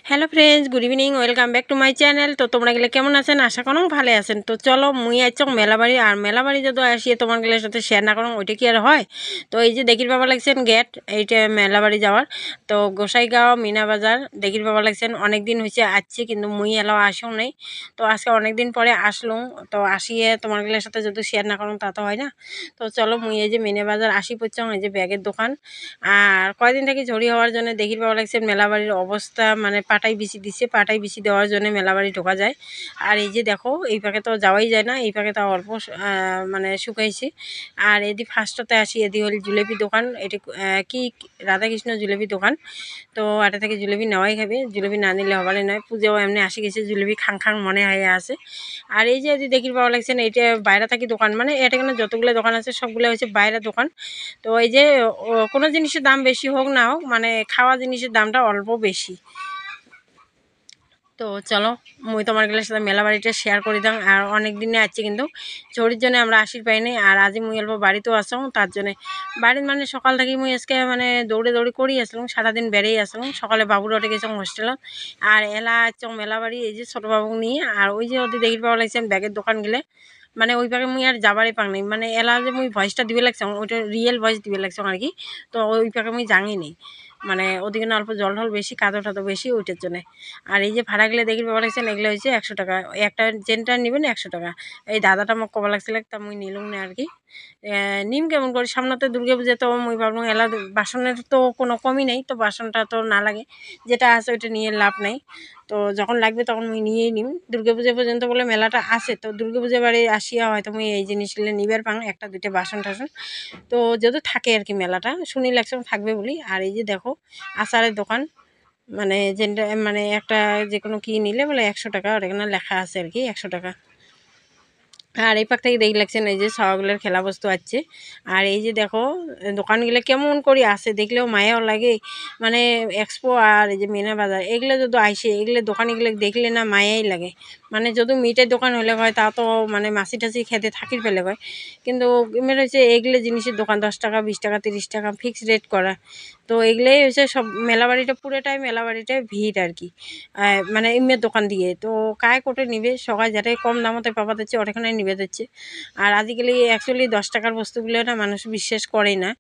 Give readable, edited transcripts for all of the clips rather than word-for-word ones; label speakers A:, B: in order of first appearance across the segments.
A: Hello friends, good evening, welcome back to my channel. তো তোমরা গেলে কেমন আছেন? আশা করো ভালো আছেন। তো চলো মুই আইচং মেলাবাড়ি, আর মেলাবাড়ি যদি আসিয়ে তোমার গেলে সাথে শেয়ার না করো ওইটা কি আর হয়। তো এই যে দেখির বাবা লাগছেন গেট, এইটা মেলাবাড়ি যাওয়ার। তো গোসাইগাঁও মিনা বাজার দেখির বাবা লাগছেন, অনেক দিন হয়েছে আসছি কিন্তু মুই এলাও আসেও নেই। তো আজকে অনেক দিন পরে আসলুম, তো আসিয়ে তোমার গেলের সাথে যদি শেয়ার না করো তা তো হয় না। তো চলো মুই এই যে মিনা বাজার আসি পড়ছং, এই যে ব্যাগের দোকান। আর কয়দিন থেকে ঝড়ি হওয়ার জন্য দেখির পাওয়া লাগছে মেলাবাড়ির অবস্থা, মানে পাটাই বিছি দিচ্ছে, পাটাই বিছি দেওয়ার জন্য মেলাবাড়ি ঢোকা যায়। আর এই যে দেখো এই পাকে তো যাওয়াই যায় না, এই পাকে তো অল্প মানে শুকাইছি। আর এদি ফার্স্টতে আসি, এদি হল জিলেপি দোকান। এটি কি রাধাকৃষ্ণ জিলেপি দোকান। তো এটা থেকে জিলেপি নেওয়াই খাবে, জিলেপি না নিলে হবারে নয়। পুজোও এমনি আসি গেছে, জিলেপি খাং খাং মনে হয়ে আছে। আর এই যে যদি দেখির পাওয়া লাগছেন এইটা বাইরে থাকি দোকান, মানে এটা কেন যতগুলো দোকান আছে সবগুলো হচ্ছে বাইরের দোকান। তো এই যে কোনো জিনিসের দাম বেশি হোক না হোক, মানে খাওয়া জিনিসের দামটা অল্প বেশি। তো চলো মুই তোমার গেলে সাথে মেলাবাড়িটা শেয়ার করে দাম। আর অনেক দিনে আসছি কিন্তু চড়ির জন্য আমরা আসির পাইনি। আর আজি মুই অল্প বাড়িতেও আসলাম, তার জন্য বাড়ির মানে সকাল থেকে মুই আজকে মানে দৌড়ে দৌড়ি করি আসলাম, সারাদিন বেড়েই আসলাম। সকালে বাবুর ওঠে গেছিলাম হোস্টেলত, আর এলা আসছং মেলাবাড়ি এই যে ছোটো বাবু নিয়ে। আর ওই যে ওদের দেখি পাওয়া লাগছেন ব্যাগের দোকান গেলে, মানে ওই পাকে মুই আর যাবারই পাং নাই। মানে এলা যে মুই ভয়েসটা দিবে লাগছং, ওইটা রিয়েল ভয়েস দিবে লাগছং আর কি। তো ওই পাকে মুই জাঙি নেই, মানে ওদিকে না অল্প জল ঢল বেশি, কাদো টাদো বেশি, ওইটার জন্য। আর এই যে ভাড়াগুলো দেখি বাবা লাগছেন, এগুলো হচ্ছে 100 টাকা। একটা জেনটা নেবেন 100 টাকা। এই দাদাটা মোক কবা লাগছিল, তা মুই নিলুম না আর কি। নিম কেমন করে, সামনেতে দুর্গা পূজা, তো মুই ভাবলাম এলা বাসনের তো কোনো কমই নেই, তো বাসনটা তো না লাগে, যেটা আছে ওইটা নিয়ে লাভ নাই। তো যখন লাগবে তখন মুই নিয়েই নিম। দুর্গা পূজা পর্যন্ত বলে মেলাটা আছে, তো দুর্গা পূজা বাড়ি আসিয়া হয়তো মুই এই জিনিসগুলো নিবার পাং, একটা দুইটা বাসন টাসন। তো যদি থাকে আর কি মেলাটা শুনি লাগছে থাকবে বলি। আর এই যে দেখো আচারের দোকান, মানে যেটা মানে একটা যে কোনো কি নিলে বলে 100 টাকা, আর এখানে লেখা আছে আর কি 100 টাকা। আর এই পাক থেকে দেখি লাগছেন এই যে ছাওয়াগুলোর খেলা বস্তু আছে। আর এই যে দেখো দোকানগুলো কেমন করে আছে, দেখলেও মায়াও লাগে। মানে এক্সপো আর এই যে মিনা বাজার এগুলো যদি আইসে, এগুলো দোকানগুলো দেখলে না মায়াই লাগে। মানে যদি মিটের দোকান হলে হয় তা তো মানে মাছি টাছি খেতে থাকির ফেলে হয়, কিন্তু এমনি হচ্ছে এগুলো জিনিসের দোকান 10 টাকা 20 টাকা 30 টাকা ফিক্সড রেট করা। তো এগুলোই হচ্ছে সব মেলাবাড়িটা, পুরোটাই মেলাবাড়িটাই ভিড় আর কি। মানে এমনি দোকান দিয়ে তো কায় কোটে নিবে, সবাই যাতে কম দামতে পাবা দিচ্ছে ওখানে নিবে দিচ্ছে। আর আজকালি অ্যাকচুয়ালি 10 টাকার বস্তুগুলো না মানুষ বিশ্বাস করে না,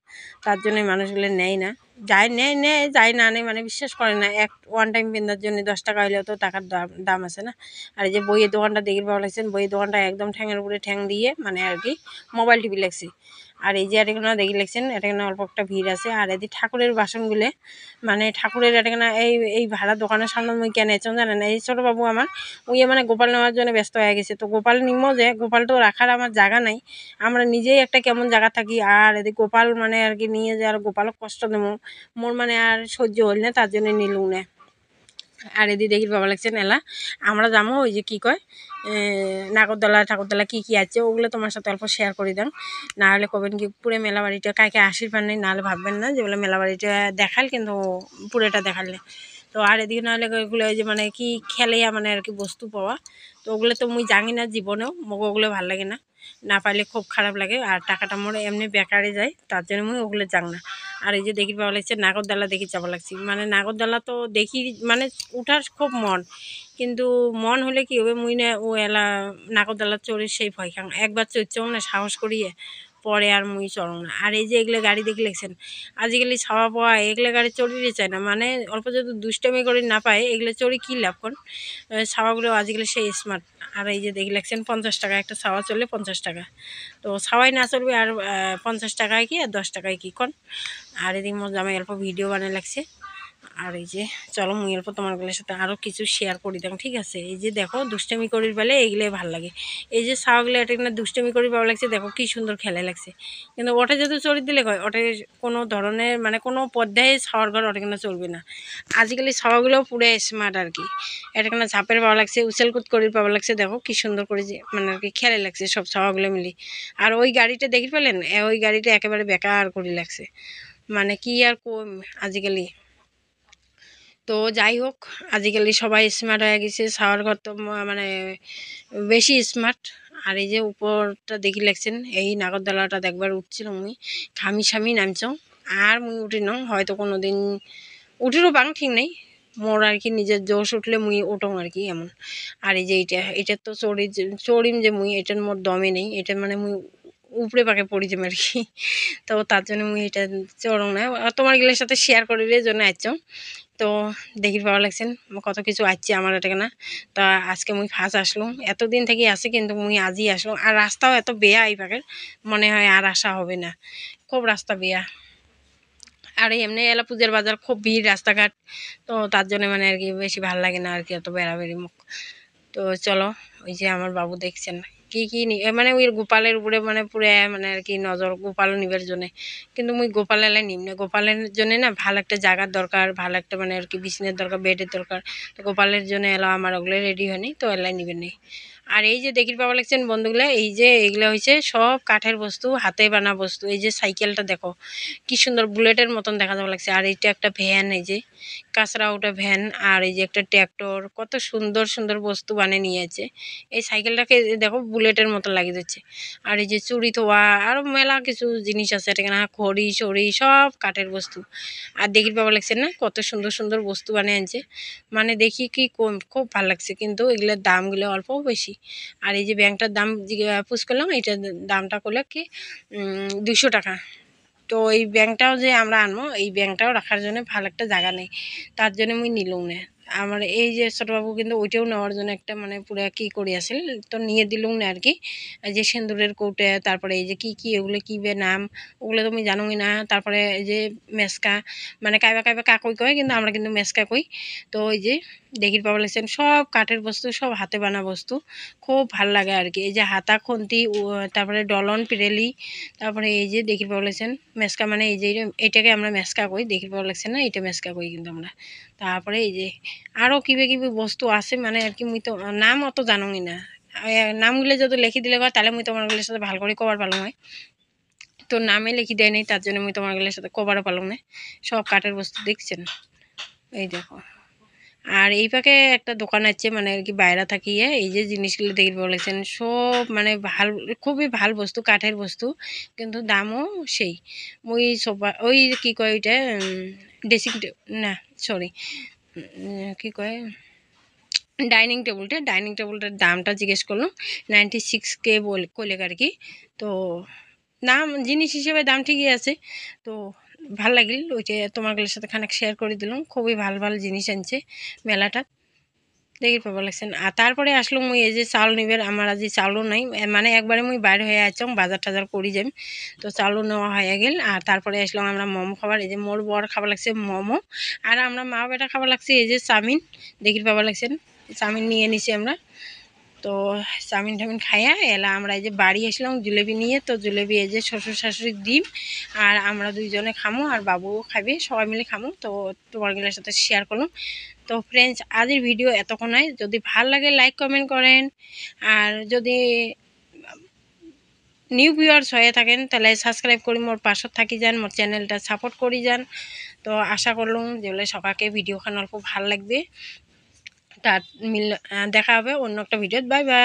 A: তার জন্য মানুষগুলো নেয় না। যায় নেয় নেয়, যায় না নেয়, মানে বিশ্বাস করে না। ওয়ান টাইম পেন্দার জন্য 10 টাকা হইলেও তো টাকার দাম দাম আছে না। আর এই যে বইয়ের দোকানটা দেখি পাওয়া লাগছেন, বইয়ের দোকানটা একদম ঠ্যাঙের উপরে ঠ্যাং দিয়ে মানে আর কি মোবাইল টিভি লাগছে। আর এই যে এটাখানে দেখি লাগছেন, এটাখানে অল্প একটা ভিড় আছে। আর এদি ঠাকুরের বাসনগুলো, মানে ঠাকুরের এটাখানে এই এই ভাড়া দোকানের সামনে মুই কেন এসেছেন জানেন, এই ছোটো বাবু আমার ওই মানে গোপাল নেওয়ার জন্য ব্যস্ত হয়ে গেছে। তো গোপাল নিমো, যে গোপাল তো রাখার আমার জায়গা নাই, আমরা নিজেই একটা কেমন জায়গা থাকি। আর এদিকে গোপাল মানে আর কি নিয়ে যে আর গোপালক কষ্ট দেবো, মোর মানে আর সহ্য হল না, তার জন্য নিলুম না। আর এদি দেখি বাবা লাগছেন এলা আমরা যাবো ওই যে কী কয় নাগরদোলা ঠাকুরদোলা কী কী আছে ওগুলো তোমার সাথে অল্প শেয়ার করে দেন। না হলে কবেন কি পুরো মেলাবাড়িটা কাকে আশীর্বাদ নেই, নাহলে ভাববেন না যে বলে মেলাবাড়িটা দেখাল কিন্তু পুরোটা দেখালে। তো আর এদিকে নাহলে ওইগুলো ওই যে মানে কি খেলেয়া মানে আর কি বস্তু পাওয়া, তো ওগুলো তো মুই জানি না জীবনেও, মোক ওগুলো ভাল লাগে না, না পাইলে খুব খারাপ লাগে। আর টাকাটা মোর এমনি বেকারে যায়, তার জন্য মুই ওগুলো যাং না। আর এই যে দেখি পাওয়া লাগছে নাগরদোলা, দেখি যাওয়া লাগছি, মানে নাগরদোলা তো দেখি মানে উঠার খুব মন, কিন্তু মন হলে কি হবে মুই না ও এলা নাগরদোলা চড়ে সেই ভয় খাং, একবার চড়ছেও না সাহস করিয়ে, পরে আর মুই চড়ং না। আর এই যে এগুলো গাড়ি দেখে লেগছেন, আজকালি ছাওয়া পাওয়া এগুলো গাড়ি চড়িয়ে চায় না, মানে অল্প যদি দুষ্টামি করে না পায় এগুলো চড়ি কী লাভ কোন। ছাওয়াগুলো আজকালি সেই স্মার্ট। আর এই যে দেখে লাগছেন 50 টাকা একটা ছাওয়া চললে 50 টাকা, তো ছাওয়াই না চলবে আর 50 টাকায় কি আর 10 টাকায় কি কোন। আর এদিকে মোর জামাই অল্প ভিডিও বানিয়ে লাগছে। আর এই যে চলো মুই অল্প তোমারগুলোর সাথে আরও কিছু শেয়ার করে দাম, ঠিক আছে। এই যে দেখো দুষ্টামি করির বেলে এইগুলোই ভাল লাগে। এই যে ছাওয়াগুলো এটা কিনা দুষ্টামি করি ভালো লাগছে, দেখো কি সুন্দর খেলা লাগছে। কিন্তু ওটা যদি চড়ি দিলে হয় ওটা কোনো ধরনের মানে কোনো পর্যায়ে ছাওয়ার ঘর ওটা কিনা চলবে না। আজকালি ছাওয়াগুলোও পুরো স্মার্ট আর কি। এটা কিনা ঝাপের পাওয়া লাগছে, উছেলকুদ করির পাওয়া লাগছে, দেখো কি সুন্দর করে যে মানে আর কি খেলে লাগছে সব ছাওয়াগুলো মিলি। আর ওই গাড়িটা দেখি পেলেন, ওই গাড়িটা একেবারে বেকার করে লাগছে, মানে কি আর কম আজকালি। তো যাই হোক, আজকালি সবাই স্মার্ট হয়ে গেছে, ছাওয়ার ঘর তো মানে বেশি স্মার্ট। আর এই যে উপরটা দেখি লাগছেন, এই নাগরদোলাটা দেখবার উঠছিল মুই, ঘামি সামি নামছ। আর মুই উঠি ন হয়তো কোনো দিন উঠিরও বাং ঠিক নেই, মোর আর কি নিজের জোশ উঠলে মুই উঠং আর কি এমন। আর এই যে এটার তো চড়িম যে মুই এটার মোর দমে নেই, এটা মানে মুই উপরে পাকে পড়ি যাম আর কি। তো তার জন্য মুই এটা চড়ং না, তোমার গেলের সাথে শেয়ার করির জন্য আইছং। তো দেখি ভালো লাগছেন কত কিছু আসছে আমার এটা না। তা আজকে মুই ফার্স্ট আসলাম, এতদিন থেকে আসি কিন্তু মুই আজই আসলাম। আর রাস্তাও এত বেয়া এই পাকের, মনে হয় আর আসা হবে না, খুব রাস্তা বেয়া। আর এমনি এলা পূজার বাজার খুব ভিড় রাস্তাঘাট, তো তার জন্য মানে আর কি বেশি ভালো লাগে না আর কি এত বেড়াবেড়ি মুখ। তো চলো, ওই যে আমার বাবু দেখছেন কি কি মানে ওই গোপালের উপরে মানে পুরো মানে আর কি নজর গোপাল নিবার জন্য। কিন্তু মুই গোপাল এলাই নিম না, গোপালের জন্য না ভালো একটা জায়গার দরকার, ভালো একটা মানে আর কি বিছনের দরকার, বেডের দরকার। তো গোপালের জন্য এলা আমার ওগুলো রেডি হয়নি, তো এলাই নিবেন নেই। আর এই যে দেখির পাওয়া লাগছেন বন্ধুগুলা, এই যে এগুলো হয়েছে সব কাঠের বস্তু, হাতে বানা বস্তু। এই যে সাইকেলটা দেখো কি সুন্দর বুলেটের মতন দেখা যাওয়া লাগছে। আর এইটা একটা ভ্যান, এই যে কাঁচরা ওটা ভ্যান। আর এই যে একটা ট্র্যাক্টর, কত সুন্দর সুন্দর বস্তু বানিয়ে নিয়েছে। এই সাইকেলটাকে দেখো বুলেটের মতো লাগিয়ে দিচ্ছে। আর এই যে চুরি থোয়া আরো মেলা কিছু জিনিস আছে এখানে, খড়ি সড়ি সব কাঠের বস্তু। আর দেখির পাওয়া লাগছে না কত সুন্দর সুন্দর বস্তু বানিয়ে আনছে, মানে দেখি কি খুব ভালো লাগছে। কিন্তু এগুলোর দামগুলো অল্প বেশি। আর এই যে ব্যাংকটার দাম পুষ করলাম, এটার দামটা করলে কি 200 টাকা। তো এই ব্যাংকটাও যে আমরা আনবো, এই ব্যাংকটাও রাখার জন্য ভালো একটা জায়গা নেই, তার জন্য মুই নিলুম না। আমার এই যে ছোটবাবু কিন্তু ওইটাও নেওয়ার জন্য একটা মানে পুরো কি করে আসিল, তো নিয়ে দিলুম না আর কি। এই যে সিঁদুরের কৌটে, তারপরে এই যে কি কি এগুলো কি বে নাম, ওগুলো তো আমি জানুই না। তারপরে এই যে মেসকা, মানে কাইবা কাইবা কাকই কয়, কিন্তু আমরা কিন্তু মেসকা কই। তো ওই যে দেখির পাওয়া লাগছেন সব কাঠের বস্তু, সব হাতে বানা বস্তু, খুব ভাল লাগে আর কি। এই যে হাতা খুন্তি, তারপরে ডলন পিরেলি, তারপরে এই যে দেখির পাওয়া লাগছেন মেসকা, মানে এই যে এটাকে আমরা মেসকা কই, দেখির পাওয়া লাগছে না এটা মেসকা কই কিন্তু আমরা। তারপরে এই যে আরও কিবা কিবি বস্তু আছে, মানে আর কি মুই তো নাম অত জানুই না। নামগুলো যদি লিখি দিলে হয় তাহলে মুই তোমারগুলোর সাথে ভালো করে কবার পালাম হয়, তো নামে লিখি দেয় নেই, তার জন্য মুই তোমারগুলোর সাথে কবারও পালাম না। সব কাঠের বস্তু দেখছেন, এই দেখো। আর এই পাকে একটা দোকান আছে, মানে আর কি বাইরে থাকিয়ে এই যে জিনিসগুলো দেখি বলেছেন সব মানে ভাল, খুবই ভাল বস্তু, কাঠের বস্তু, কিন্তু দামও সেই। মুই সোফা ওই কি কয় ওইটা ড্রেসিং না সরি কি কয় ডাইনিং টেবিলটার দামটা জিজ্ঞেস করলাম, 96K কইলে আর কি। তো দাম জিনিস হিসেবে দাম ঠিকই আছে। তো ভাল লাগিল, ওই যে তোমারগুলোর সাথে খানিক শেয়ার করে দিলাম, খুবই ভাল ভাল জিনিস আনছে মেলাটা, দেখি পাবা লাগছেন। আর তারপরে আসলো মুই এই যে চাউল নিবের, আমার আজি চাউলও নাই, মানে একবারে মুই বাইরে হয়ে আছং বাজার টাজার করি যাই, তো চাউলও নেওয়া হয়ে গেল। আর তারপরে আসলাম আমরা মোমো খাবার, এই যে মোর বর খাবার লাগছে মোমো, আর আমরা মা বেটা খাবার লাগছে এই যে চাউমিন, দেখি পাবা লাগছেন চাউমিন নিয়ে নিছি আমরা। তো চাউমিন টাউমিন খাইয়া এলা আমরা এই যে বাড়ি আসলাম জিলেবি নিয়ে। তো জিলেবি এই যে শ্বশুর শাশুড়ি দিম, আর আমরা দুইজনে খামো, আর বাবুও খাবে, সবাই মিলে খামো। তো তোমারগুলোর সাথে শেয়ার করলাম। তো ফ্রেন্ডস আজের ভিডিও এতক্ষণাই, যদি ভাল লাগে লাইক কমেন্ট করেন, আর যদি নিউ ভিউয়ার্স হয়ে থাকেন তাহলে সাবস্ক্রাইব করে মোর পাশত থাকি যান, মোর চ্যানেলটা সাপোর্ট করি যান। তো আশা করলাম যে সবাইকে ভিডিওখান অল্প ভাল লাগবে। তার দেখা হবে অন্য একটা ভিডিওত। Bye bye.